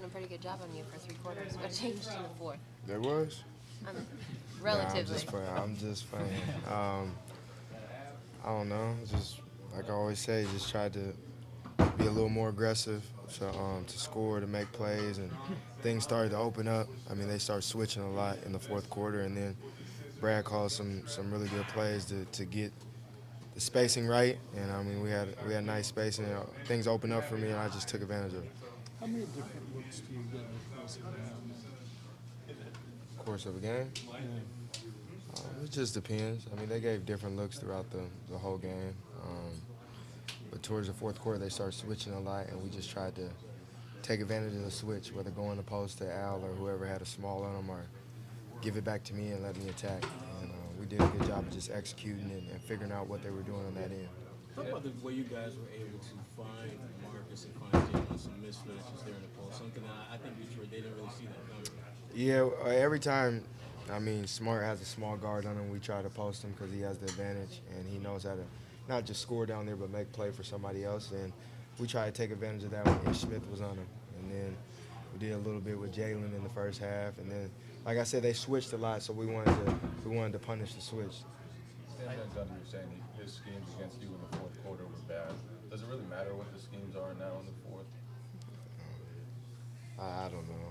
a pretty good job on you for 3 quarters. What changed in the fourth? There was? Relatively. Nah, I'm just playing. I don't know. Just like I always say, just tried to be a little more aggressive to score, to make plays, and things started to open up. I mean, they started switching a lot in the fourth quarter, and then Brad called some really good plays to get the spacing right. And I mean, we had nice spacing. Things opened up for me, and I just took advantage of it. How many different looks do you get in the course of a game? Course of a game? It just depends. I mean, they gave different looks throughout the whole game. But towards the fourth quarter, they started switching a lot, and we just tried to take advantage of the switch, whether going the post to Al or whoever had a small on them, or give it back to me and let me attack. And we did a good job of just executing and figuring out what they were doing on that end. Talk about the way you guys were able to find Marcus and find Jay on some mismatches there in the post. Something that I think Detroit, they didn't really see that coming. Yeah, every time, I mean, Smart has a small guard on him, we try to post him because he has the advantage, and he knows how to not just score down there but make play for somebody else. And we try to take advantage of that when Ish Smith was on him. And then we did a little bit with Jalen in the first half. And then, like I said, they switched a lot, so we wanted to punish the switch. Stanley and Dunn, you're saying that his schemes against you in the fourth quarter were bad. Does it really matter what the schemes are now in the fourth? I don't know.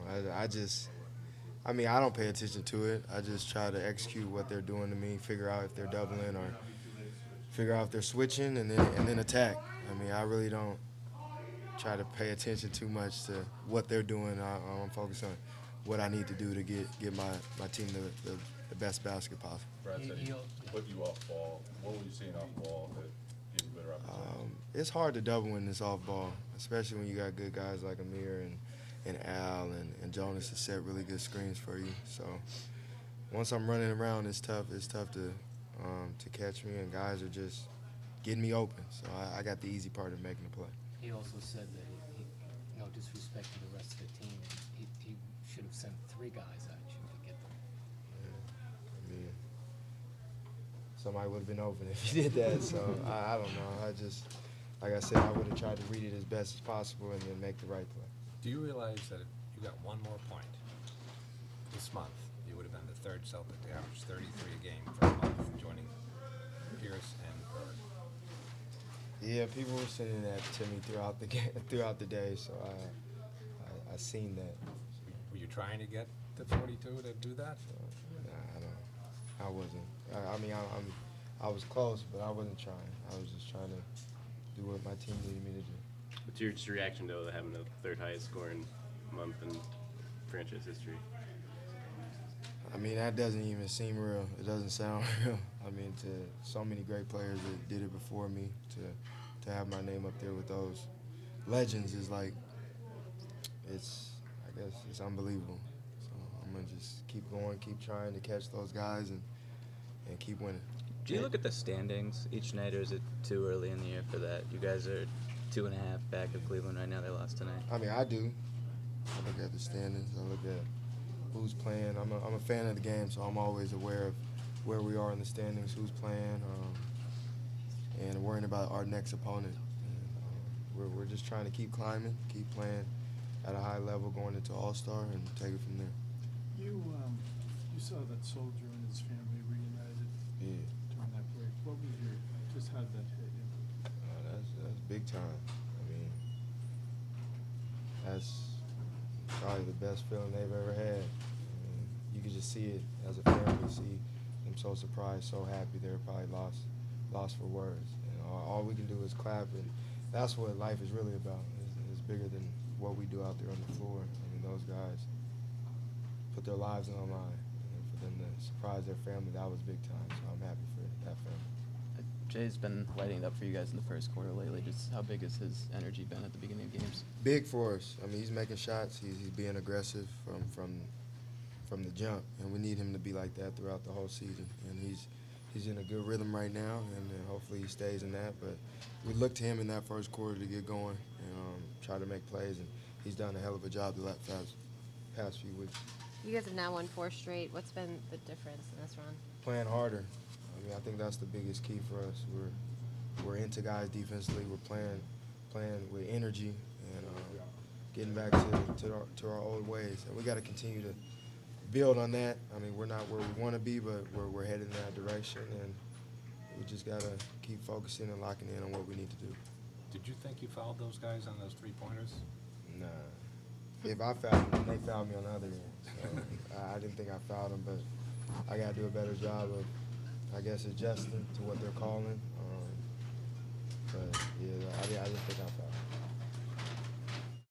I don't pay attention to it. I just try to execute what they're doing to me, figure out if they're doubling or figure out if they're switching, and then attack. I mean, I really don't try to pay attention too much to what they're doing. I'm focused on what I need to do to get my team the best basket possible. Brad said he put you off ball. What were you seeing off ball that gave you better opportunity? It's hard to double when it's off ball, especially when you got good guys like Amir and Al and Jonas to set really good screens for you. So once I'm running around, it's tough. It's tough to catch me, and guys are just getting me open. So I got the easy part of making the play. He also said that he no disrespect to the rest of the team, he should have sent 3 guys at you to get them. Yeah, I mean, somebody would have been open if he did that. So I don't know. I just, like I said, I would have tried to read it as best as possible and then make the right play. Do you realize that if you got one more point this month, you would have been the 3rd Celtic to average 33 a game for a month, joining Pierce and Bird? Yeah, people were sending that to me throughout the day, so I seen that. Were you trying to get to 42 to do that? Nah, I wasn't. I was close, but I wasn't trying. I was just trying to do what my team needed me to do. What's your just reaction to having the 3rd highest scoring month in franchise history? I mean, that doesn't even seem real. It doesn't sound real. I mean, to so many great players that did it before me, to have my name up there with those legends is like, I guess it's unbelievable. So I'm going to just keep going, keep trying to catch those guys and keep winning. Do you look at the standings each night, or is it too early in the year for that? You guys are 2.5 back of Cleveland right now. They lost tonight. I mean, I do. I look at the standings. I look at who's playing. I'm a fan of the game, so I'm always aware of where we are in the standings, who's playing, and worrying about our next opponent. And, we're just trying to keep climbing, keep playing at a high level, going into All-Star, and take it from there. You saw that Soldier and his family reunited during that break. What was how did that hit you? That's big time. I mean, that's probably the best feeling they've ever had. I mean, you could just see it as a family, see them so surprised, so happy. They're probably lost for words. And all we can do is clap, and that's what life is really about. It's bigger than what we do out there on the floor. I mean, those guys put their lives on the line, and for them to surprise their family, that was big time. So I'm happy for that family. Jay's been lighting it up for you guys in the first quarter lately. Just how big has his energy been at the beginning of games? Big for us. I mean, he's making shots. He's being aggressive from the jump, and we need him to be like that throughout the whole season. And he's in a good rhythm right now, and hopefully he stays in that. But we looked to him in that first quarter to get going and try to make plays, and he's done a hell of a job the past few weeks. You guys have now won 4 straight. What's been the difference in this run? Playing harder. I mean, I think that's the biggest key for us. We're into guys defensively. We're playing with energy, and getting back to our old ways. And we got to continue to build on that. I mean, we're not where we want to be, but we're headed in that direction, and we just got to keep focusing and locking in on what we need to do. Did you think you fouled those guys on those three-pointers? Nah. If I fouled them, they fouled me on the other end. So I didn't think I fouled them, but I got to do a better job of, I guess, adjusting to what they're calling. But, yeah, I didn't think I fouled them.